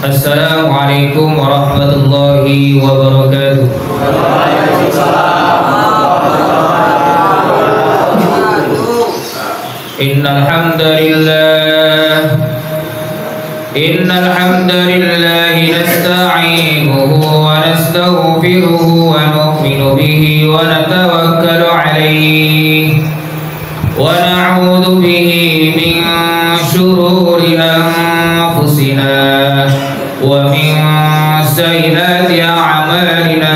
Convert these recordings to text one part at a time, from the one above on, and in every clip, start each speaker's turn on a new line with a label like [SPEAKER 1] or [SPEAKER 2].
[SPEAKER 1] Assalamualaikum warahmatullahi wabarakatuh. Innal hamdalillah nasta'inuhu wa nastaghfiruhu wa nu'minu bihi wa natawakkalu alayhi wa na'udzu bihi min shururi anfusina wa min sayyiati a'malina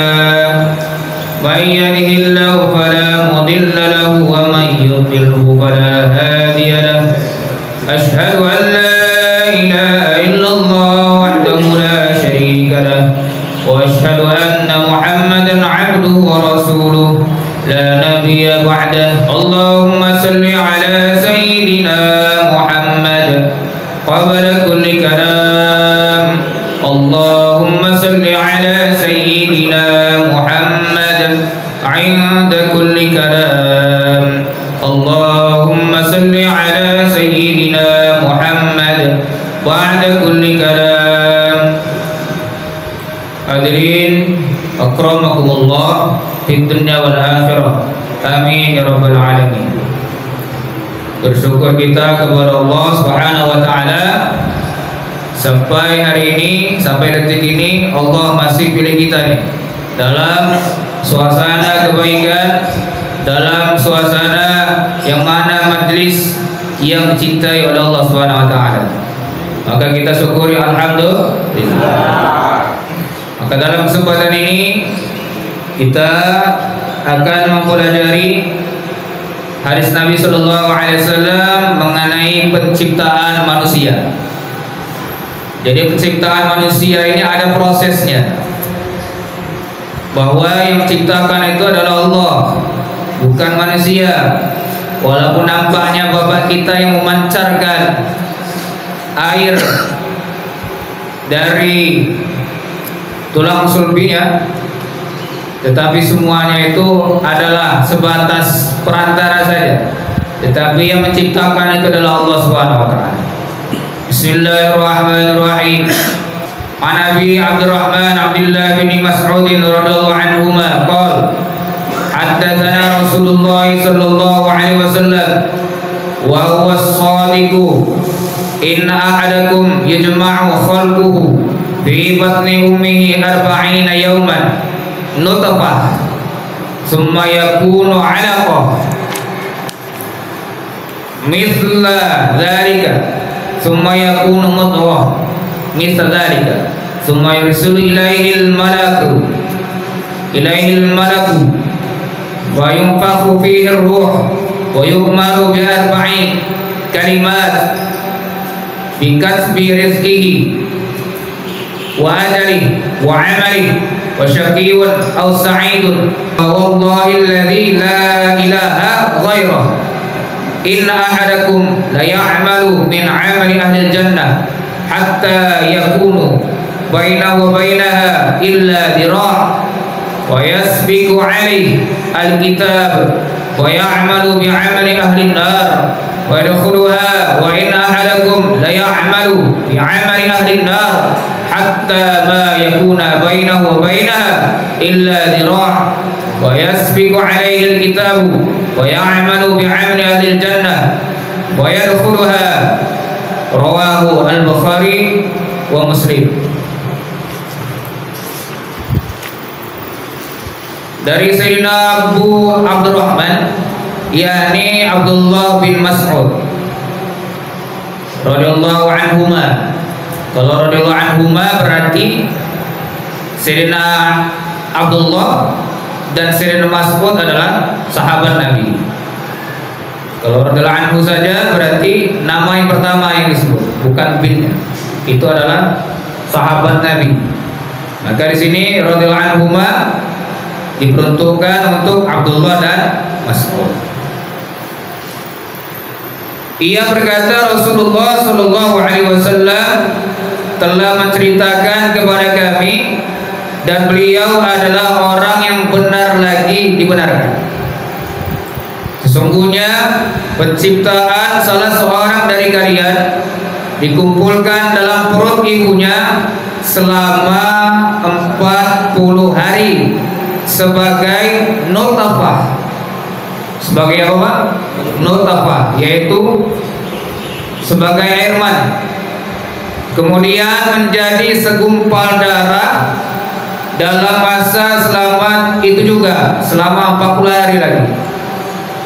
[SPEAKER 1] man yahdihillahu fala mudilla lahu wa man yudlilhu fala hadiya lahu ashhadu an la ilaha illallah wahdahu la sharika lahu wa ashhadu anna muhammadan 'abduhu wa rasuluhu la nabiyya ba'dahu Allahumma salli ala sayyidina Muhammad qabla kulli kalam Allahumma salli ala sayyidina Muhammad 'inda kulli kalam Allahumma salli ala sayyidina Muhammad ba'da kulli kalam. Hadirin akramakumullah fid dunya wal akhirah. Amin ya rabbal alamin. Bersyukur kita kepada Allah Subhanahu wa taala sampai hari ini, sampai detik ini Allah masih pilih kita nih dalam suasana kebaikan, dalam suasana yang mana majlis yang dicintai oleh Allah Subhanahu wa taala. Maka kita syukuri alhamdulillah. Maka dalam kesempatan ini kita akan mempelajari hadis Nabi sallallahu alaihi wasallam mengenai penciptaan manusia. Jadi penciptaan manusia ini ada prosesnya. Bahwa yang menciptakan itu adalah Allah, bukan manusia. Walaupun nampaknya bapak kita yang memancarkan air dari tulang sulbinya, tetapi semuanya itu adalah sebatas perantara saja. Tetapi yang menciptakan itu adalah Allah Subhanahu wa taala. Bismillahirrahmanirrahim. An Abi Abdurrahman Abdullah bin Mas'ud radhiyallahu anhuma qala haddatsana Rasulullah sallallahu alaihi wasallam wa huwa as-sadiqu inna ahadakum yajma'u khalquhu fi batni ummihi 40 yawman nutfah thumma yakunu 'alaqah mithla dhalika thumma yakunu mudghah mithla dhalika thumma yursilu ilaihi al-malaku wa yunfakhu fihi ar-ruh wa yu'maru bi 40 kalimat bi kasbi rizqihi wa ajalihi wa 'amalihi wa syaqiyyun aw sa'idun wallahi alladhi la ilaha ghairuh inna ahadakum la ya'malu min 'amali ahli al-jannah hatta yakunu bainahu wa bainaha illa dhira' wa yasbiqu 'alaihi al-kitab wa ya'malu bi 'amali ahli an-nar wa yadkhuluha wa inna ahadakum la ya'malu bi 'amali ahli an-nar hatta ma yakuna bainahu wa bainaha illa dhira' wa yasbiqu 'alaihi al-kitab wa ya'malu bi 'amali ahli al-jannah wa yadkhuluha. Rawahu al-Bukhari wa Muslim. Dari Sayyidina Abu Abdurrahman, yakni Abdullah bin Mas'ud radhiyallahu anhuma. Kalau radhiyallahu anhuma berarti Sayyidina Abdullah dan Sayyidina Mas'ud adalah sahabat Nabi. Kalau radhiyallahu anhu saja berarti nama yang pertama yang disebut, bukan binnya. Itu adalah sahabat Nabi. Maka di sini radhiyallahu anhuma diperuntukkan untuk Abdullah dan Mas'ud. Ia berkata Rasulullah sallallahu alaihi wasallam telah menceritakan kepada kami dan beliau adalah orang yang benar lagi dibenarkan. Sesungguhnya penciptaan salah seorang dari kalian dikumpulkan dalam perut ibunya selama 40 hari sebagai nutfah. Sebagai apa Pak? Nutfah, yaitu sebagai air mani. Kemudian menjadi segumpal darah dalam masa selama itu juga, selama 40 hari lagi.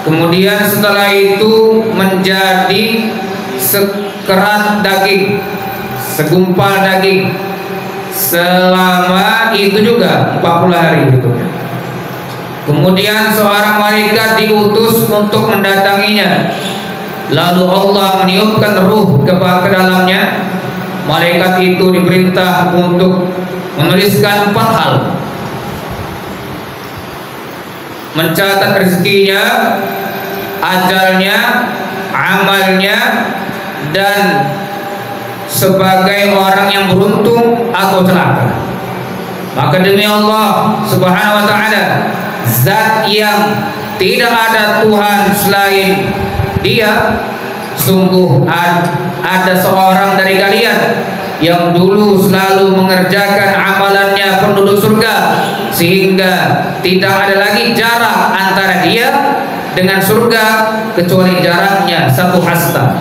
[SPEAKER 1] Kemudian setelah itu menjadi sekerat daging, segumpal daging, selama itu juga 40 hari gitu. Kemudian seorang malaikat diutus untuk mendatanginya. Lalu Allah meniupkan ruh ke dalamnya. Malaikat itu diperintah untuk menuliskan 4 hal: mencatat rezekinya, ajalnya, amalnya, dan sebagai orang yang beruntung atau celaka. Maka demi Allah Subhanahu wa ta'ala, zat yang tidak ada Tuhan selain Dia, sungguh ada seorang dari kalian yang dulu selalu mengerjakan amalannya penduduk surga, sehingga tidak ada lagi jarak antara dia dengan surga kecuali jaraknya 1 hasta,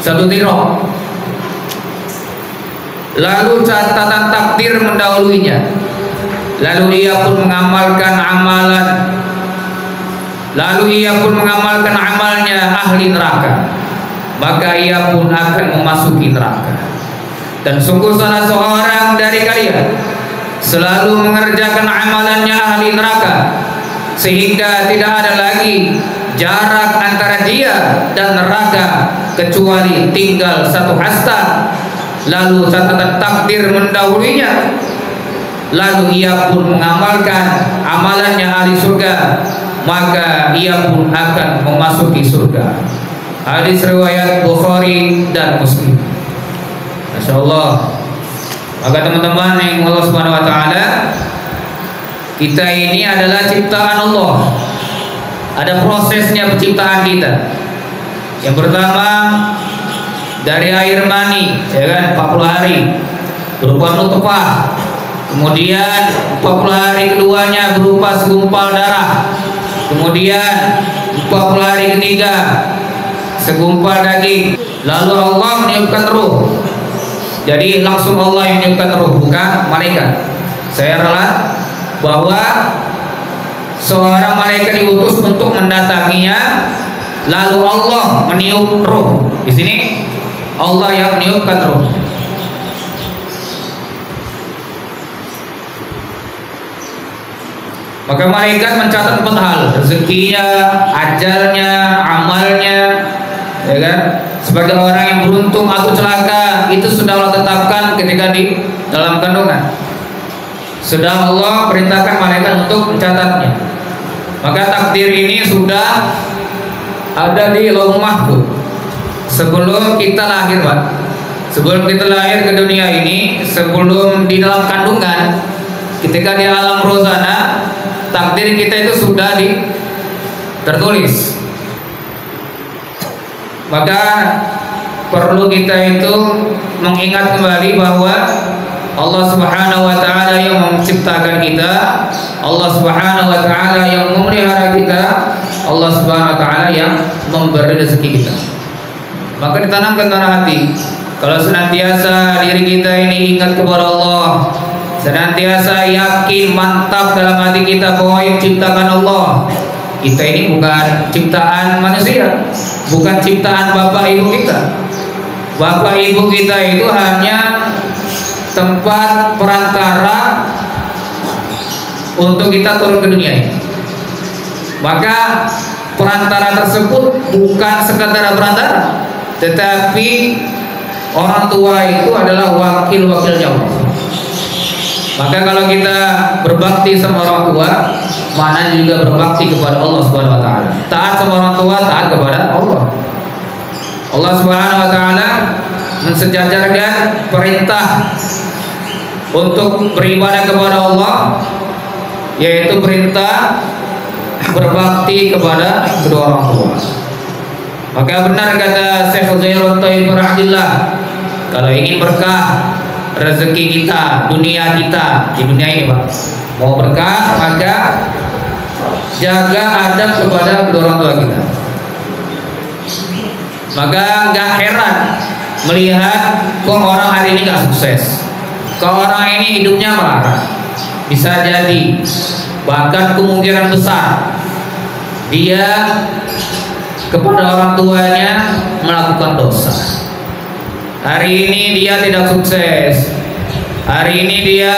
[SPEAKER 1] 1 dhira. Lalu catatan takdir mendahuluinya. Lalu ia pun mengamalkan amalnya ahli neraka, maka ia pun akan memasuki neraka. Dan sungguh salah seorang dari kalian selalu mengerjakan amalannya ahli neraka, sehingga tidak ada lagi jarak antara dia dan neraka kecuali tinggal 1 hasta. Lalu catatan takdir mendahulunya. Lalu ia pun mengamalkan amalannya ahli surga, maka ia pun akan memasuki surga. Hadis riwayat Bukhari dan Muslim. Masya Allah. Maka teman-teman yang Allah Subhanahu wa ta'ala, kita ini adalah ciptaan Allah. Ada prosesnya penciptaan kita. Yang pertama dari air mani, ya kan, 40 hari berupa nutfah. Kemudian 40 hari keduanya berupa segumpal darah. Kemudian 40 hari ketiga segumpal daging. Lalu Allah meniupkan ruh. Jadi langsung Allah yang meniupkan ruh, bukan malaikat. Saya rela bahwa seorang malaikat diutus untuk mendatanginya, lalu Allah meniup ruh. Di sini Allah yang meniupkan ruh. Maka malaikat mencatat 4 hal: rezekinya, ajalnya, amalnya, ya kan? Sebagai orang yang beruntung atau celaka, itu sudah Allah tetapkan ketika di dalam kandungan. Sudah Allah perintahkan malaikat untuk mencatatnya. Maka takdir ini sudah ada di Lauh Mahfuz sebelum kita lahir, Pak. Sebelum kita lahir ke dunia ini, sebelum di dalam kandungan, ketika di alam roh sana, takdir kita itu sudah tertulis. Maka perlu kita itu mengingat kembali bahwa Allah Subhanahu wa ta'ala yang menciptakan kita, Allah Subhanahu wa ta'ala yang memelihara kita, Allah Subhanahu wa ta'ala yang memberi rezeki kita. Maka ditanamkan dalam hati, kalau senantiasa diri kita ini ingat kepada Allah, senantiasa yakin mantap dalam hati kita bahwa yang ciptakan Allah, kita ini bukan ciptaan manusia, bukan ciptaan bapak ibu kita. Bapak ibu kita itu hanya tempat perantara untuk kita turun ke dunia ini. Maka perantara tersebut bukan sekadar perantara, tetapi orang tua itu adalah wakil-wakilnya Allah. Maka kalau kita berbakti sama orang tua, maknanya juga berbakti kepada Allah Subhanahu wa ta'ala. Taat sama orang tua, taat kepada Allah. Allah Subhanahu wa ta'ala mensejajarkan perintah untuk beribadah kepada Allah, yaitu perintah berbakti kepada kedua orang tua. Maka benar kata Syekh Zairun Tayyib Rahimahullah, kalau ingin berkah, rezeki kita, dunia kita di dunia ini, Pak. Mau berkah, maka jaga adab kepada kedua orang tua kita. Maka nggak heran melihat kok orang hari ini nggak sukses, kok orang ini hidupnya melarat. Bisa jadi, bahkan kemungkinan besar dia kepada orang tuanya melakukan dosa. Hari ini dia tidak sukses, hari ini dia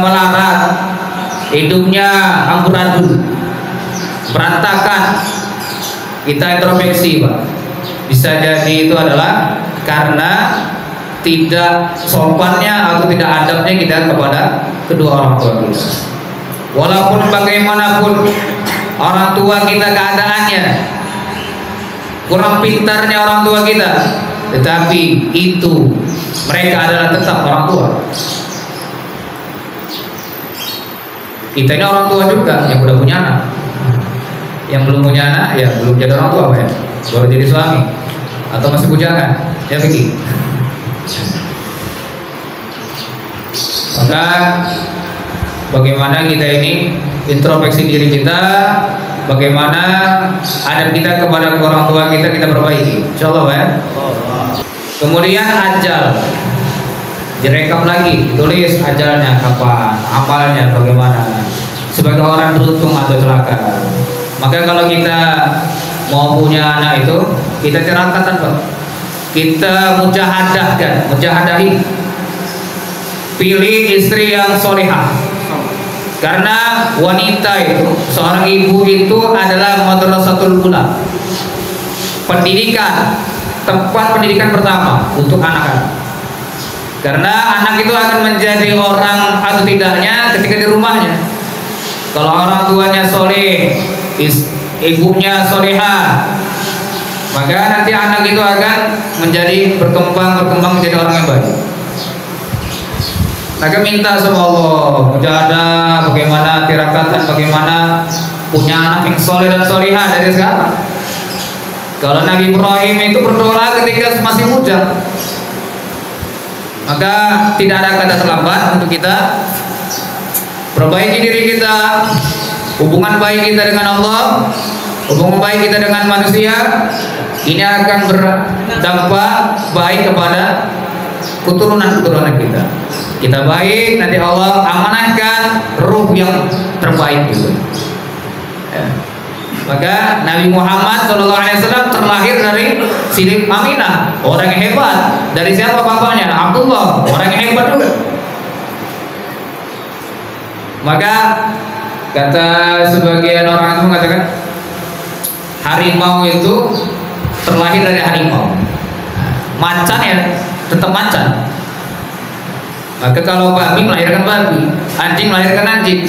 [SPEAKER 1] melarat, hidupnya amburadul, berantakan. Kita introspeksi, Pak. Bisa jadi itu adalah karena tidak sopannya atau tidak adabnya kita kepada kedua orang tua kita. Walaupun bagaimanapun orang tua kita keadaannya, kurang pintarnya orang tua kita, tetapi itu mereka adalah tetap orang tua. Kita ini orang tua juga yang udah punya anak. Yang belum punya anak ya belum jadi orang tua, Pak, ya. Baru jadi suami atau masih bujangan, ya begitu. Maka bagaimana kita ini introspeksi diri kita, bagaimana adab kita kepada orang tua kita perbaiki, insyaallah, Pak, ya. Kemudian ajal direkam lagi, tulis ajalnya kapan, amalnya bagaimana, sebagai orang beruntung atau celaka. Maka kalau kita mau punya anak itu, kita ceritakan, Pak. Kita mujahadahi. Pilih istri yang solihah. Karena wanita itu, seorang ibu itu adalah madrasatul ula. Pendidikan, tempat pendidikan pertama untuk anak-anak. Karena anak itu akan menjadi orang atau tidaknya ketika di rumahnya. Kalau orang tuanya soleh, ibunya solehah, maka nanti anak itu akan menjadi berkembang menjadi orang yang baik. Maka minta sama Allah mujahadah, bagaimana tirakatan, bagaimana punya anak yang soleh dan solehah dari sekarang. Kalau Nabi Ibrahim itu berdoa ketika masih muda, maka tidak ada kata terlambat untuk kita perbaiki diri kita, hubungan baik kita dengan Allah, hubungan baik kita dengan manusia. Ini akan berdampak baik kepada keturunan kita. Kita baik, nanti Allah amanahkan ruh yang terbaik itu. Ya. Maka Nabi Muhammad SAW terlahir dari Siti Aminah, orang yang hebat. Dari siapa bapaknya? Abdullah, orang yang hebat juga. Maka kata sebagian orang itu mengatakan harimau itu terlahir dari harimau, macan ya tetap macan. Maka kalau babi melahirkan babi, anjing melahirkan anjing,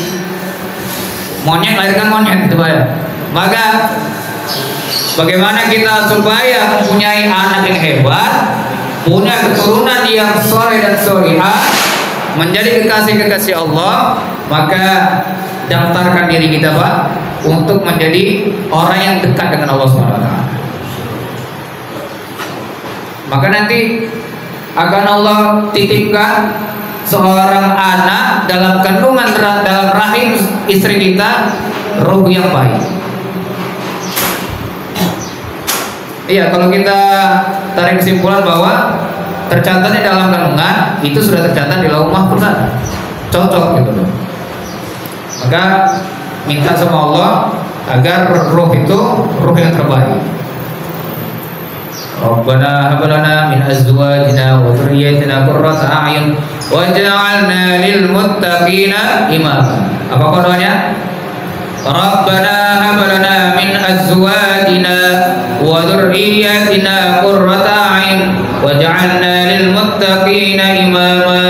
[SPEAKER 1] monyet melahirkan monyet, gitu, Pak, ya. Maka bagaimana kita supaya mempunyai anak yang hebat, punya keturunan yang soleh dan solihah, menjadi kekasih-kekasih Allah, maka daftarkan diri kita, Pak, untuk menjadi orang yang dekat dengan Allah SWT. Maka nanti akan Allah titipkan seorang anak dalam kandungan, dalam rahim istri kita, ruh yang baik. Iya, kalau kita tarik kesimpulan bahwa tercatatnya dalam kandungan itu sudah tercatat di Lauh Mahfuz, cocok gitu loh. Maka minta sama Allah agar ruh itu ruh yang terbaik. Rabbana hab lana min azwajina wa dhurriyyatina qurrata a'yun waj'alna lil muttaqina imama. Apa doanya? Rabbana hab lana min azwajina wa dhurriyyatina qurrata a'yun waj'alna lil muttaqina imama.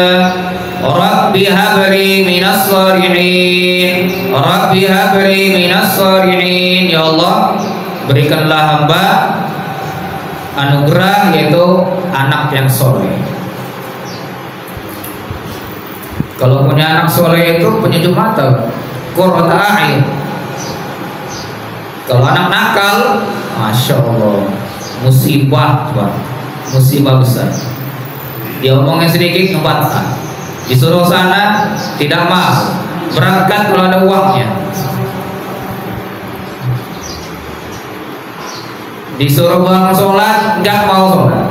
[SPEAKER 1] Rabbi habli minas shalihin, Rabbi habli minas shalihin. Ya Allah, berikanlah hamba anugerah yaitu anak yang soleh. Kalau punya anak soleh itu penyejuk mata, qurrata a'yun. Kalau anak nakal, masya Allah, musibah, musibah besar. dia omongnya sedikit ngebantah, disuruh sana tidak mau, berangkat kalau ada uangnya, disuruh bangun sholat nggak mau sholat,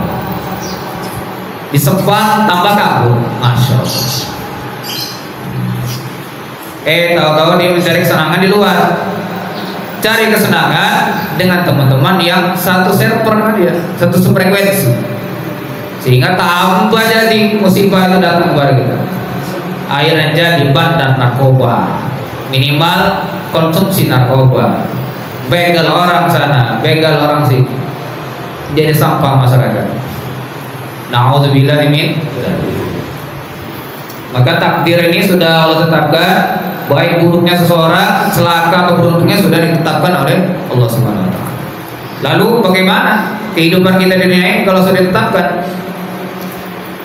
[SPEAKER 1] disebut tambah kabur, masya Allah. Tahu-tahu dia mencari kesenangan di luar, cari kesenangan dengan teman-teman yang satu server dengan dia, satu frekuensi, sehingga tambah jadi musibah itu datang kepada kita. Akhirnya jadi bandar narkoba, minimal konsumsi narkoba, begal orang sana, begal orang sini, jadi sampah masyarakat. Na'udzubillah min. Maka takdir ini sudah Allah tetapkan, baik buruknya seseorang, celaka atau beruntungnya sudah ditetapkan oleh Allah Subhanahu wa taala. Lalu bagaimana kehidupan kita di dunia ini kalau sudah ditetapkan?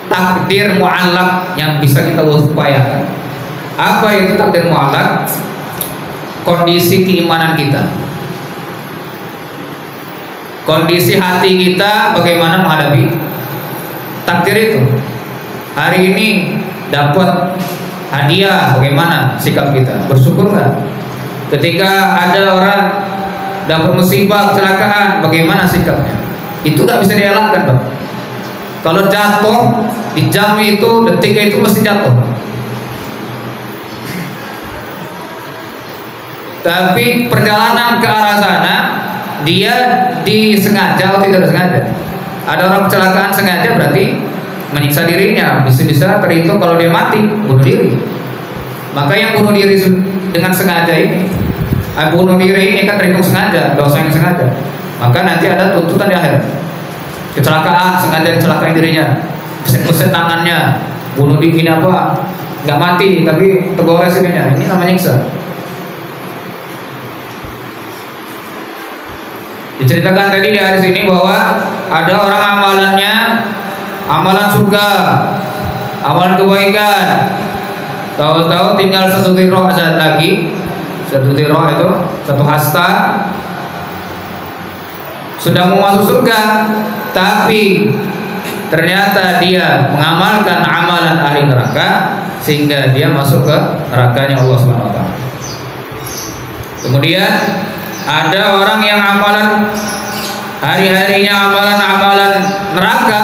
[SPEAKER 1] Takdir mu'allaq yang bisa kita upayakan. Apa itu takdir mu'allaq? Kondisi keimanan kita, kondisi hati kita, bagaimana menghadapi takdir itu. Hari ini dapat hadiah, bagaimana sikap kita? Bersyukur nggak? Ketika ada orang dapat musibah, kecelakaan, bagaimana sikapnya? Itu nggak bisa dielakkan, Pak. Kalau jatuh di jam itu, detiknya itu mesti jatuh. Tapi perjalanan ke arah sana, dia disengaja atau tidak disengaja. Ada orang kecelakaan sengaja, berarti menyiksa dirinya, bisa-bisa terhitung kalau dia mati, bunuh diri. Maka yang bunuh diri dengan sengaja ini, bunuh diri ini kan terhitung sengaja, dosa yang sengaja. Maka nanti ada tuntutan di akhir. Kecelakaan, sengaja kecelakaan dirinya, meset tangannya, bunuh diri ini apa? Nggak mati, tapi tergores ininya. Ini namanya nyiksa. Diceritakan tadi di hadis ini bahwa ada orang amalannya amalan surga, amalan kebaikan, tahu-tahu tinggal satu tiroh saat lagi. Satu tiroh itu satu hasta, sudah mau masuk surga, tapi ternyata dia mengamalkan amalan ahli neraka sehingga dia masuk ke nerakanya Allah Subhanahu wa taala. Kemudian ada orang yang amalan hari-harinya amalan neraka,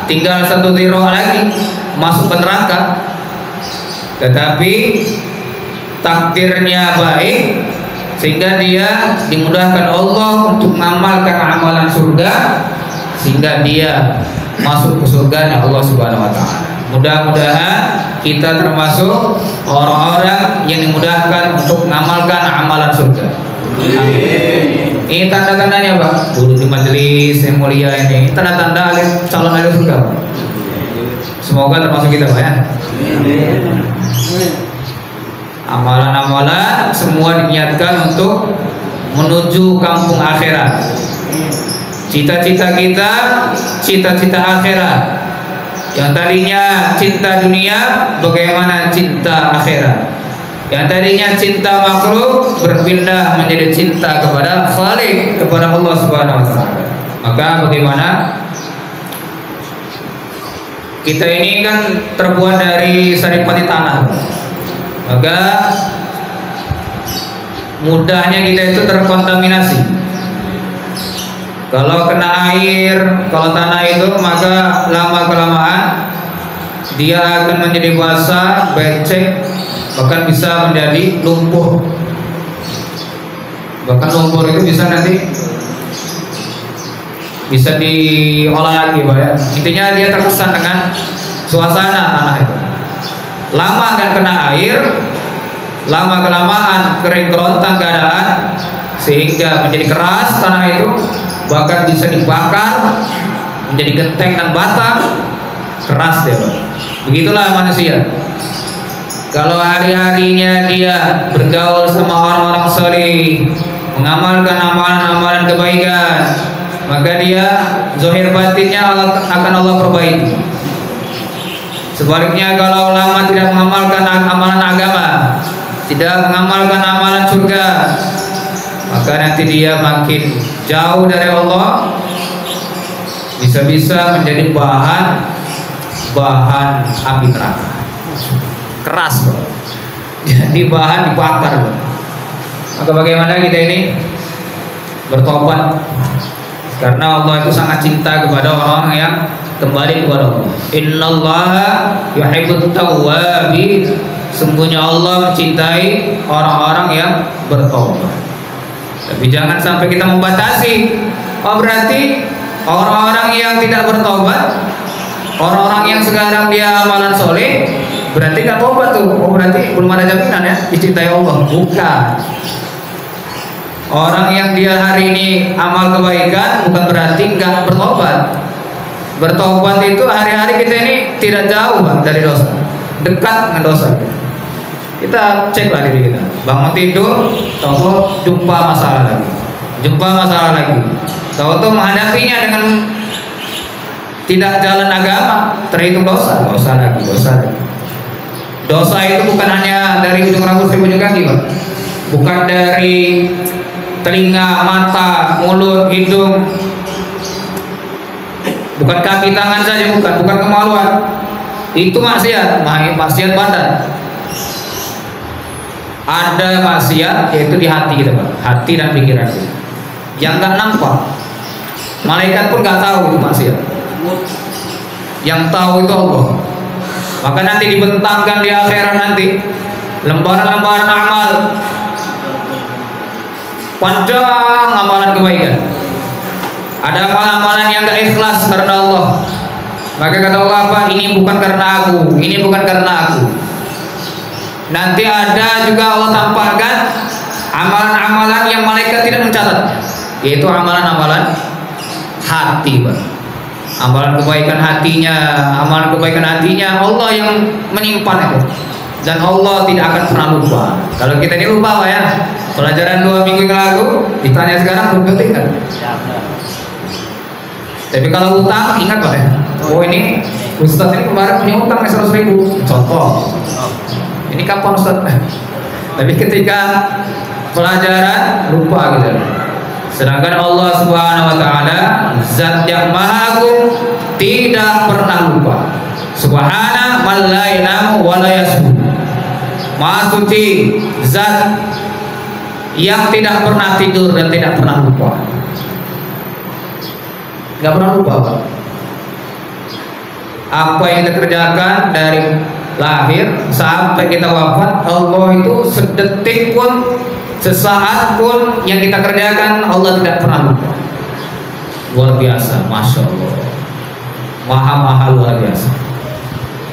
[SPEAKER 1] tinggal satu tiroh lagi masuk ke neraka, tetapi takdirnya baik sehingga dia dimudahkan Allah untuk mengamalkan amalan surga sehingga dia masuk ke surganya Allah Subhanahu wa taala. Mudah-mudahan kita termasuk orang-orang yang dimudahkan untuk mengamalkan amalan surga. Amin. Ini tanda-tandanya, Pak. Dulu di majelis yang mulia ini, tanda-tanda calon ahli surga, Pak. Semoga termasuk kita, Pak, ya. Amalan-amalan semua diniatkan untuk menuju kampung akhirat. Cita-cita kita, cita-cita akhirat. Yang tadinya cinta dunia, bagaimana cinta akhirat? Yang tadinya cinta makhluk berpindah menjadi cinta kepada Khalik, kepada Allah Subhanahu wa taala. Maka bagaimana kita ini kan terbuat dari saripati tanah, maka mudahnya kita itu terkontaminasi. Kalau kena air, kalau tanah itu, maka lama kelamaan dia akan menjadi basah, becek, bahkan bisa menjadi lumpur. Bahkan lumpur itu bisa nanti bisa diolah lagi, Pak, ya. Intinya dia terkesan dengan suasana tanah itu. Lama akan kena air, lama kelamaan kering kerontang keadaan sehingga menjadi keras tanah itu, bahkan bisa dibakar menjadi genteng dan bata, keras dia, Pak. Begitulah manusia. Kalau hari-harinya dia bergaul sama orang-orang saleh, mengamalkan amalan-amalan kebaikan, maka dia zahir batinnya akan Allah perbaiki. Sebaliknya kalau lama tidak mengamalkan amalan agama, tidak mengamalkan amalan surga, maka nanti dia makin jauh dari Allah, bisa-bisa menjadi bahan bahan api neraka. Keras bro. Jadi bahan dibakar bro. Maka bagaimana kita ini bertobat, karena Allah itu sangat cinta kepada orang yang kembali kepada Allah. Innallaha yuhibbut tawwabin. Sungguhnya Allah mencintai orang-orang yang bertobat. Tapi jangan sampai kita membatasi. Oh berarti orang-orang yang tidak bertobat, orang-orang yang sekarang dia amalan soleh, berarti nggak tobat tuh. Oh berarti belum ada jaminan ya dicintai Allah. Bukan. Orang yang dia hari ini amal kebaikan bukan berarti nggak bertobat. Bertobat itu hari-hari kita ini tidak jauh bang dari dosa, dekat dengan dosa. Kita ceklah diri kita. Bangun tidur, tahu jumpa masalah lagi, jumpa masalah lagi. Tahu menghadapinya dengan tidak jalan agama, terhitung dosa, dosa lagi, dosa lagi. Dosa itu bukan hanya dari ujung rambut sampai ujung kaki, bang. Bukan dari telinga, mata, mulut, hidung, bukan kaki tangan saja, bukan kemaluan. Itu maksiat, maksiat badan. Ada maksiat yaitu di hati kita, Pak. Hati dan pikiran kita. Yang nggak nampak, malaikat pun nggak tahu itu maksiat. Yang tahu itu Allah. Maka nanti dibentangkan di akhirat nanti lembaran-lembaran amal, panjang amalan kebaikan. Ada amalan-amalan yang gak ikhlas karena Allah. Maka kata Allah apa? Ini bukan karena aku, ini bukan karena aku. Nanti ada juga Allah tampakkan amalan-amalan yang malaikat tidak mencatat, yaitu amalan-amalan hati, Pak. Amalan kebaikan hatinya, amalan kebaikan hatinya Allah yang menyimpan itu. Dan Allah tidak akan pernah lupa. Kalau kita ini lupa Pak ya. Pelajaran 2 minggu yang lalu ditanya sekarang belum ingat. Tapi kalau utang ingat Pak ya. Oh ini Ustaz ini kemarin punya utang 100.000. Contoh. Ini kapan Ustaz? Tapi ketika pelajaran lupa gitu. Sedangkan Allah Subhanahu wa taala zat yang maha agung tidak pernah lupa. Subhana man la yanamu wa la yasbu. Maha suci zat yang tidak pernah tidur dan tidak pernah lupa. Gak pernah lupa Pak. Apa yang kita kerjakan dari lahir sampai kita wafat, Allah itu sedetik pun, sesaat pun yang kita kerjakan Allah tidak pernah lupa. Luar biasa, Masya Allah. Maha luar biasa.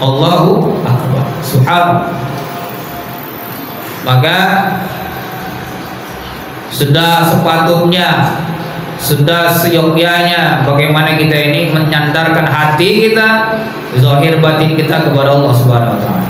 [SPEAKER 1] Allahu Akbar. Subhanallah. Maka sudah sepatutnya, sudah seyogyanya bagaimana kita ini menyandarkan hati kita, zahir batin kita kepada Allah Subhanahu wa taala.